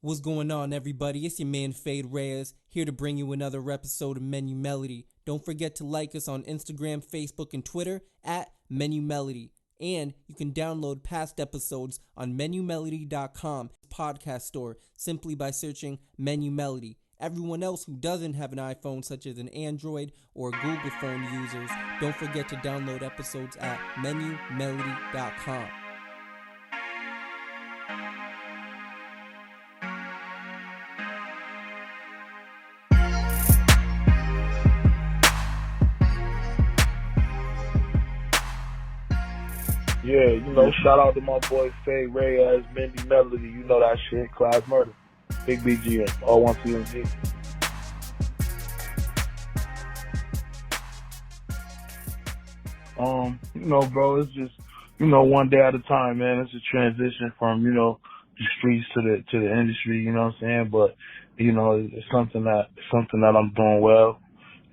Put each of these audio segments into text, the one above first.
What's going on, everybody? It's your man Reyes, here to bring you another episode of Menu Melody. Don't forget to like us on Instagram, Facebook, and Twitter at Menu Melody. And you can download past episodes on MenuMelody.com podcast store simply by searching Menu Melody. Everyone else who doesn't have an iPhone, such as an Android or Google phone users, don't forget to download episodes at MenuMelody.com. Yeah, shout out to my boy Reyes, Mindy Melody, you know that shit, Klass Murda, Big BGM, all one CMG. Bro, it's just, one day at a time, man. It's a transition from, the streets to the industry, you know what I'm saying? But, it's something that I'm doing well.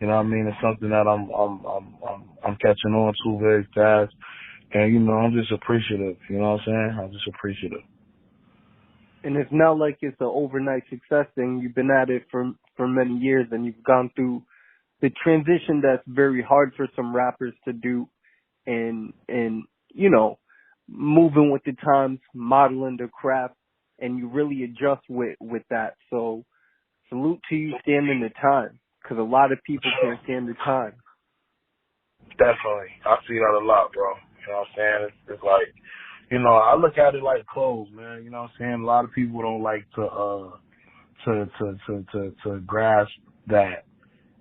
You know what I mean? It's something that I'm catching on to very fast. And, I'm just appreciative, you know what I'm saying? I'm just appreciative. And it's not like it's an overnight success thing. You've been at it for many years, and you've gone through the transition that's very hard for some rappers to do, and moving with the times, modeling the craft, and you really adjust with that. So salute to you standing the time, because a lot of people can't stand the time. Definitely. I see that a lot, bro. You know what I'm saying? It's like, I look at it like clothes, man. You know what I'm saying? A lot of people don't like to grasp that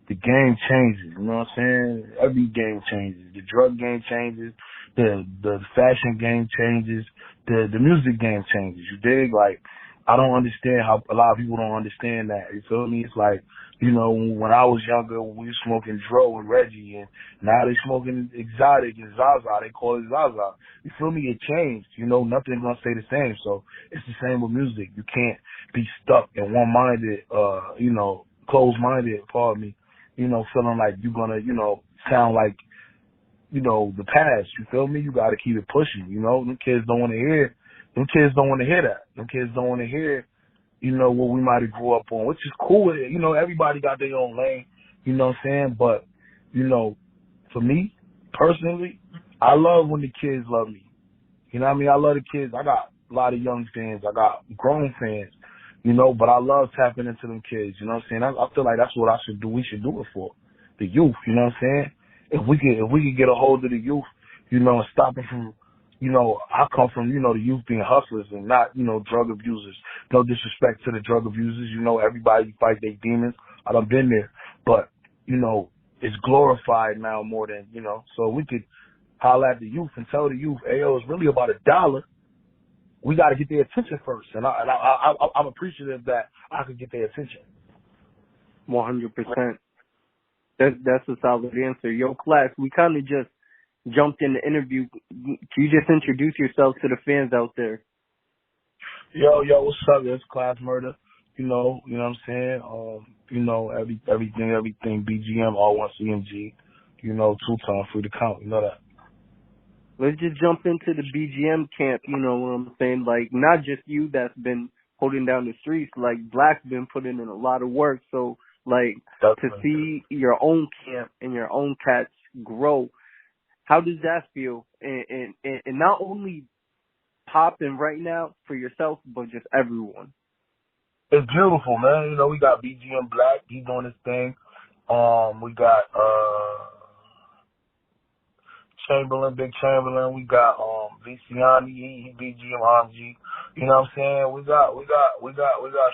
the game changes. You know what I'm saying? Every game changes. The drug game changes. The fashion game changes. The music game changes. You dig? Like, I don't understand how a lot of people don't understand that. You feel me? It's like, when I was younger, we were smoking Dro and Reggie, and now they smoking Exotic and Zaza. They call it Zaza. You feel me? It changed. Nothing's gonna stay the same. So it's the same with music. You can't be stuck and one-minded, closed-minded, pardon me, feeling like you're gonna, sound like, the past. You feel me? You gotta keep it pushing. Them kids don't want to hear. Them kids don't want to hear that. Them kids don't want to hear, what we might have grew up on, which is cool. Everybody got their own lane, you know what I'm saying? But, for me, personally, I love when the kids love me. You know what I mean? I love the kids. I got a lot of young fans. I got grown fans, but I love tapping into them kids, you know what I'm saying? I feel like that's what I should do. We should do it for the youth, you know what I'm saying? If we could get a hold of the youth, and stop them from, I come from, the youth being hustlers and not, drug abusers. No disrespect to the drug abusers. Everybody fight their demons. I done been there. But, it's glorified now more than, so we could holler at the youth and tell the youth, hey, yo, it's really about $1. We got to get their attention first. And I'm appreciative that I could get their attention. 100%. That's a solid answer. Yo, Klass, we kind of just jumped in the interview. Can you just introduce yourself to the fans out there? Yo, what's up? It's Klass Murda. You know what I'm saying? Everything BGM, all one CMG. 2-time free to count. You know that. Let's just jump into the BGM camp. You know what I'm saying? Like, not just you that's been holding down the streets. Like, Black's been putting in a lot of work. So, like, definitely. To see your own camp and your own cats grow, how does that feel? And not only popping right now for yourself, but just everyone. It's beautiful, man. We got BGM Black. He's doing his thing. We got Big Chamberlain. We got Viciani. He BGM RMG. You know what I'm saying? We got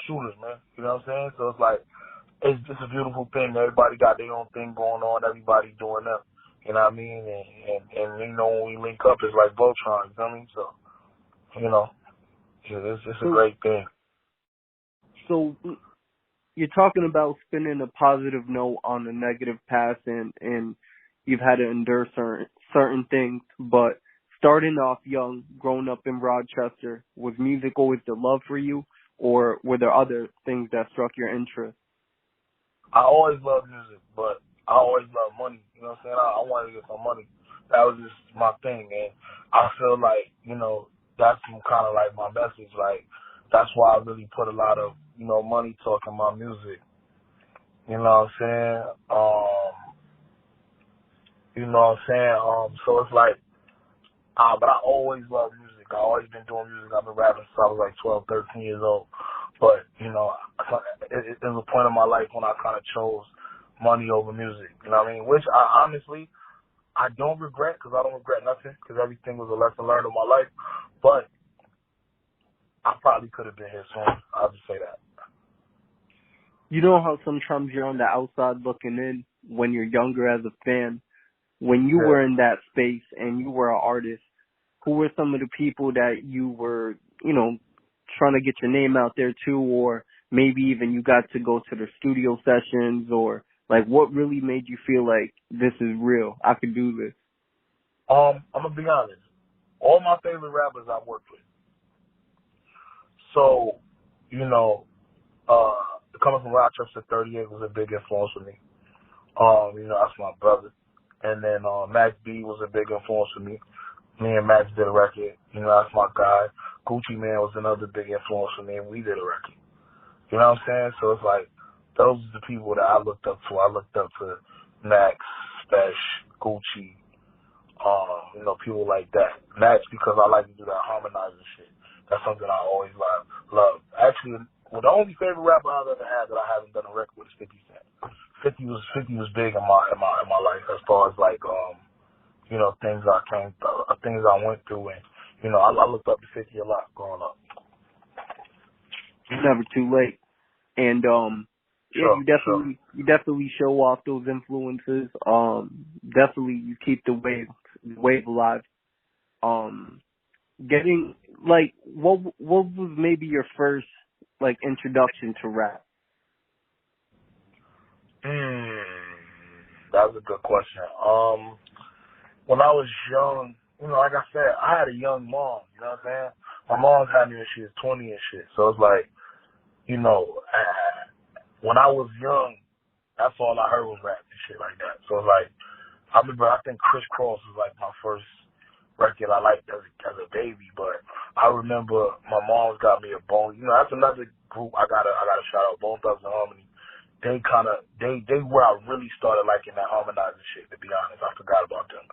shooters, man. You know what I'm saying? So it's like it's just a beautiful thing. Everybody got their own thing going on. Everybody doing them. You know what I mean? And when we link up, it's like Voltron, you know what I mean? So, it's a great thing. So, you're talking about spinning a positive note on a negative past, and you've had to endure certain things, but starting off young, growing up in Rochester, was music always the love for you, or were there other things that struck your interest? I always loved music, but I always loved money. You know what I'm saying? I wanted to get some money. That was just my thing. And I feel like, that's kind of like my message. Like, that's why I really put a lot of, money talking my music. You know what I'm saying? So it's like, but I always loved music. I always been doing music. I've been rapping since I was like 12, 13 years old. But, it was a point in my life when I kind of chose money over music. You know what I mean? Which I honestly, I don't regret, because I don't regret nothing, because everything was a lesson learned in my life. But I probably could have been here sooner. I'll just say that. You know how sometimes you're on the outside looking in when you're younger as a fan? When you were in that space and you were an artist, who were some of the people that you were, trying to get your name out there too, or maybe even you got to go to the studio sessions, or like what really made you feel like this is real? I could do this. I'm gonna be honest. All my favorite rappers I've worked with. So, coming from Rochester 38 was a big influence for me. That's my brother. And then Max B was a big influence for me. Me and Max did a record. That's my guy. Gucci Man was another big influence for me, and we did a record. You know what I'm saying? So it's like, those are the people that I looked up to. I looked up to Max, Spesh, Gucci, people like that. Max, because I like to do that harmonizing shit. That's something I always love. Actually, the only favorite rapper I've ever had that I haven't done a record with is 50 Cent. 50 was big in my life, as far as like things I went through, and I looked up to 50 a lot growing up. It's never too late, and you definitely show off those influences. Definitely you keep the wave alive. Getting like what was maybe your first like introduction to rap? That was a good question. When I was young, like I said, I had a young mom, you know what I'm saying? My mom had me when she was 20 and shit. So it's like, when I was young, that's all I heard was rap and shit like that. So it's like, I think Criss Cross was like my first record I liked as a baby, but I remember my mom's got me a Bone. That's another group I gotta shout out, Bone Thugs and Harmony. They where I really started liking that harmonizing shit, to be honest. I forgot about them.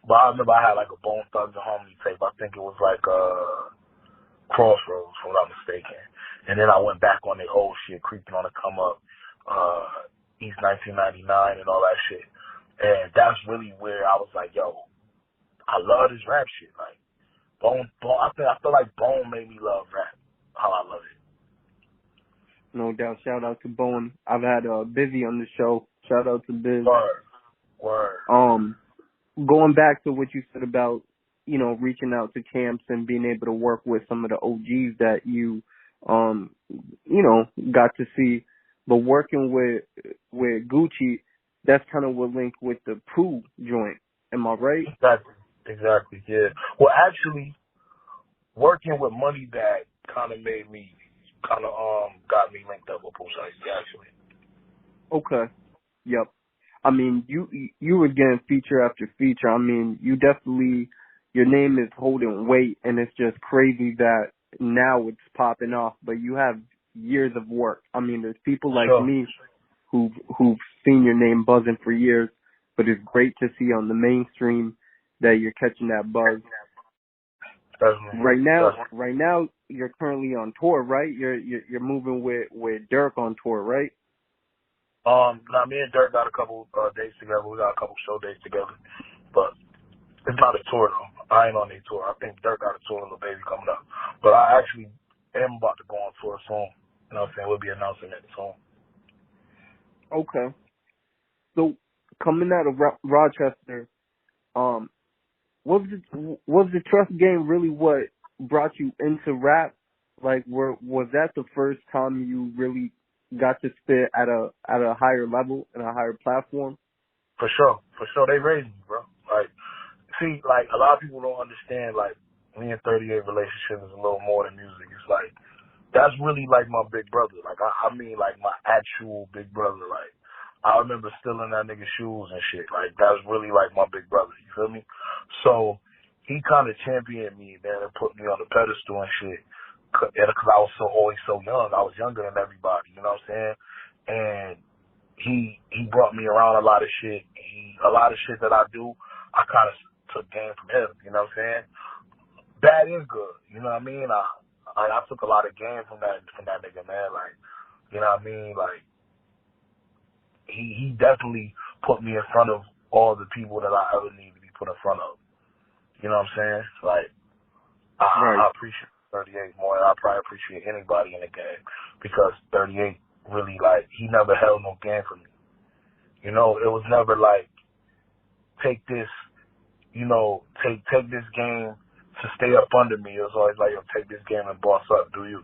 But I remember I had like a Bone Thugs and Harmony tape. I think it was like Crossroads, if I'm not mistaken. And then I went back on their old shit, Creeping on the Come Up, East 1999 and all that shit. And that's really where I was like, yo, I love this rap shit. Like Bone I feel like Bone made me love rap, how I love it. No doubt. Shout out to Bone. I've had Busy on the show. Shout out to Biz. Word. Going back to what you said about, reaching out to camps and being able to work with some of the OGs that you, got to see, but working with Gucci, that's kind of what linked with the Pooh joint. Am I right? Exactly. Yeah. Well, actually, working with Moneybag kind of made me. Got me linked up with Pooh actually. Okay. Yep. I mean, you were getting feature after feature. I mean, you definitely, your name is holding weight, and it's just crazy that now it's popping off. But you have years of work. I mean, there's people like me who've seen your name buzzing for years, but it's great to see on the mainstream that you're catching that buzz. Right now, you're currently on tour, right? You're moving with Dirk on tour, right? Now me and Dirk got a couple dates together. We got a couple show dates together, but it's not a tour though. I ain't on a tour. I think Dirk got a tour with Lil Baby coming up, but I actually am about to go on tour soon. You know what I'm saying? We'll be announcing it soon. Okay. So coming out of Rochester, was the trust game really what brought you into rap? Like, was that the first time you really got to spit at a higher level and a higher platform? For sure. They raised me, bro. Like, see, like a lot of people don't understand. Like, me and 38 relationship is a little more than music. It's like that's really like my big brother. Like, I mean, like my actual big brother. Like, I remember stealing that nigga's shoes and shit. Like, that's really like my big brother. You feel me? So, he kind of championed me, man, and put me on the pedestal and shit. Because I was always so young. I was younger than everybody, you know what I'm saying? And he brought me around a lot of shit. A lot of shit that I do, I kind of took game from him, you know what I'm saying? Bad and good, you know what I mean? I took a lot of game from that nigga, man. Like, you know what I mean? Like, he definitely put me in front of all the people that I ever need to be put in front of. You know what I'm saying? Like, I appreciate 38 more than I probably appreciate anybody in the game, because 38 really, like, he never held no game for me. You know, it was never like, take this, you know, take this game to stay up under me. It was always like, yo, take this game and boss up, do you?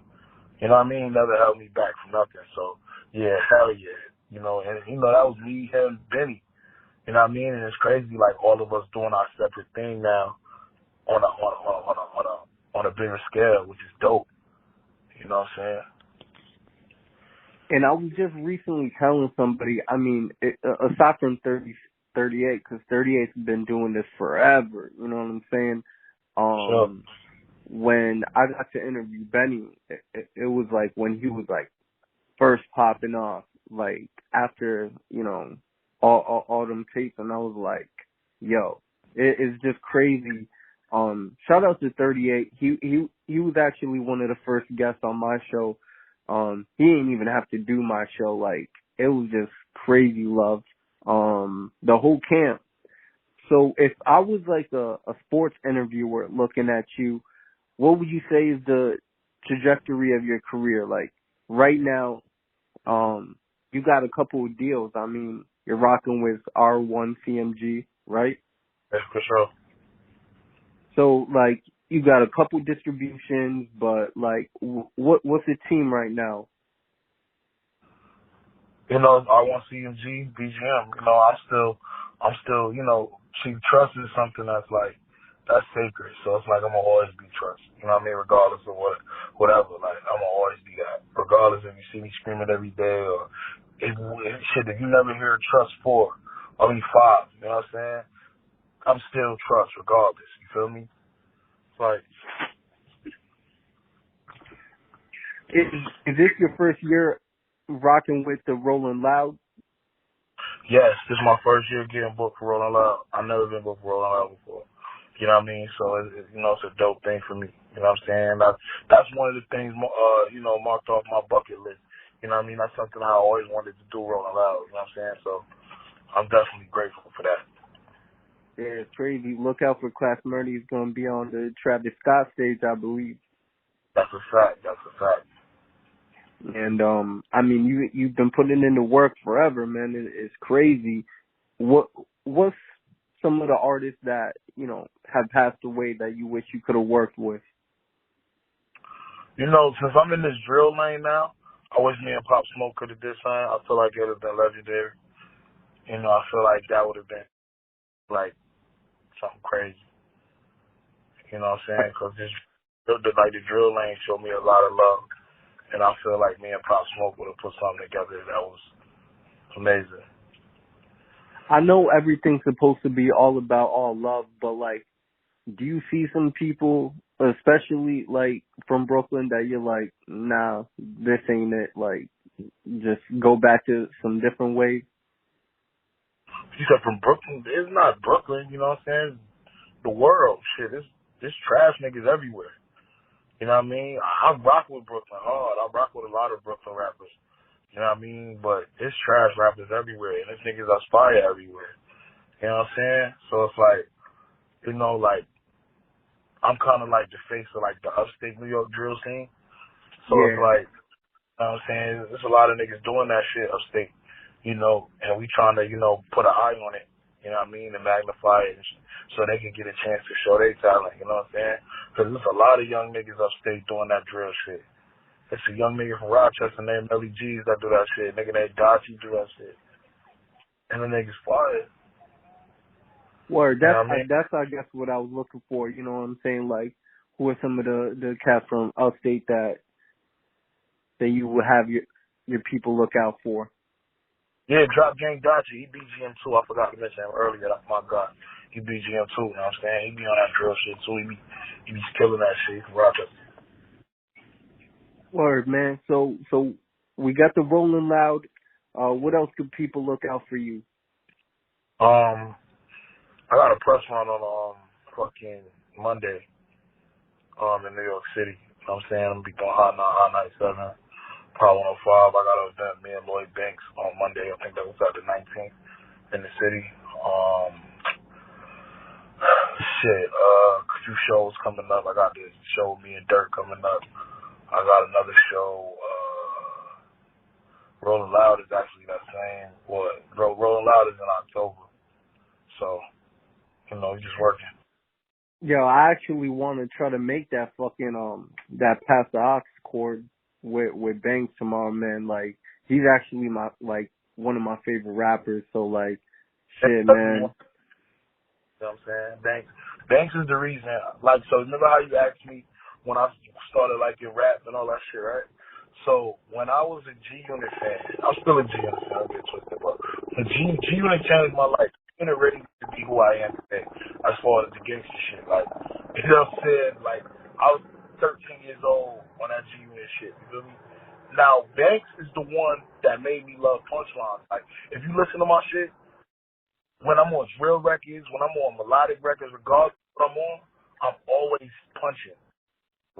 You know what I mean? Never held me back from nothing. So, yeah, hell yeah. You know, and, you know, that was me, him, Benny. You know what I mean? And it's crazy, like, all of us doing our separate thing now on a bigger scale, which is dope. You know what I'm saying? And I was just recently telling somebody, I mean, aside from 38, because 38's been doing this forever, you know what I'm saying? Sure. When I got to interview Benny, it was like when he was like first popping off, like after, you know, all them tapes, and I was like, yo, it's just crazy. Shout out to 38. He was actually one of the first guests on my show. He didn't even have to do my show. Like, it was just crazy love. The whole camp. So if I was like a sports interviewer looking at you, what would you say is the trajectory of your career? Like, right now, you got a couple of deals. I mean, you're rocking with R1 CMG, right? That's for sure. So, like, you got a couple distributions, but, like, what's the team right now? You know, R1CMG, BGM, you know, I'm still, you know, see, trust is something that's like, that's sacred. So it's like, I'm gonna always be trust. You know what I mean? Regardless of whatever, like, I'm gonna always be that. Regardless if you see me screaming every day or if you never hear trust 4, I mean 5, you know what I'm saying? I'm still trust regardless. You feel me? It's like, Is this your first year rocking with the Rolling Loud? yes, this is my first year getting booked for Rolling Loud. I've never been booked for Rolling Loud before. You know what I mean? So, you know, it's a dope thing for me. You know what I'm saying? That's one of the things, you know, marked off my bucket list. You know what I mean? That's something I always wanted to do, Rolling Loud. You know what I'm saying? So, I'm definitely grateful for that. Yeah, it's crazy. Look out for Klass Murda. He's going to be on the Travis Scott stage, I believe. That's a fact. That's a fact. And, I mean, you've been putting in the work forever, man. It's crazy. What's some of the artists that, you know, have passed away that you wish you could have worked with? You know, since I'm in this drill lane now, I wish me and Pop Smoke could have did something. I feel like it would have been legendary. You know, I feel like that would have been, like, something crazy. You know what I'm saying? Because the drill lane showed me a lot of love. And I feel like me and Pop Smoke would have put something together that was amazing. I know everything's supposed to be all about all love, but, like, do you see some people, especially, like, from Brooklyn, that you're like, nah, this ain't it, like, just go back to some different ways? You said from Brooklyn? It's not Brooklyn, you know what I'm saying? It's the world. Shit, this trash niggas everywhere. You know what I mean? I rock with Brooklyn hard. I rock with a lot of Brooklyn rappers. You know what I mean? But it's trash rappers everywhere, and this niggas aspire everywhere. You know what I'm saying? So it's like, you know, like, I'm kind of like the face of, like, the upstate New York drill scene. So Yeah. it's like, you know what I'm saying? There's a lot of niggas doing that shit upstate, you know, and we trying to, you know, put an eye on it, you know what I mean, and magnify it so they can get a chance to show their talent, you know what I'm saying? Because there's a lot of young niggas upstate doing that drill shit. It's a young nigga from Rochester named Melly G's that do that shit. Nigga named Dachi do that shit. And the niggas fired. Word. You know what I mean? That's, I guess, what I was looking for. You know what I'm saying? Like, who are some of the cats from upstate that you would have your people look out for? Yeah, Drop Gang Dachi. He BGM too. I forgot to mention him earlier. That's my guy. he BGM too, you know what I'm saying? He be on that drill shit too. He be killing that shit. Roger. Word, man. So we got the Rolling Loud. What else could people look out for you? I got a press run on fucking Monday in New York City. You know what I'm saying? I'm gonna be doing Hot 97, Power 105. I got an event, me and Lloyd Banks on Monday. I think that was at the 19th in the city. A few shows coming up. I got this show, me and Dirk, coming up. I got another show, Rolling Loud is actually that same. Rolling Loud is in October. So, you know, just working. Yo, I actually want to try to make that fucking that Pass the Ox chord with Banks tomorrow, man. Like, he's actually one of my favorite rappers. So like, shit, man. You know what I'm saying? Banks is the reason. Like, so remember how you asked me when I started liking rap and all that shit, right? So when I was a G-Unit fan, I'm still a G-Unit fan, I'll get twisted, but G-Unit changed my life. G-Unit ready to be who I am today as far as the gangster shit. Like, you know what I'm saying? Like, I was 13 years old on that G-Unit shit, you feel me? Now, Banks is the one that made me love punchlines. Like, if you listen to my shit, when I'm on drill records, when I'm on melodic records, regardless of what I'm on, I'm always punching,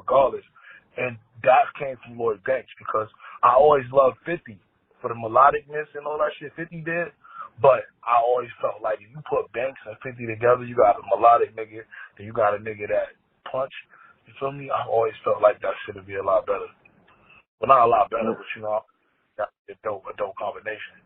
regardless. And that came from Lloyd Banks because I always loved 50 for the melodicness and all that shit 50 did. But I always felt like if you put Banks and 50 together, you got a melodic nigga, then you got a nigga that punch. You feel me? I always felt like that shit would be a lot better. Well, not a lot better, but you know, that's a dope combination.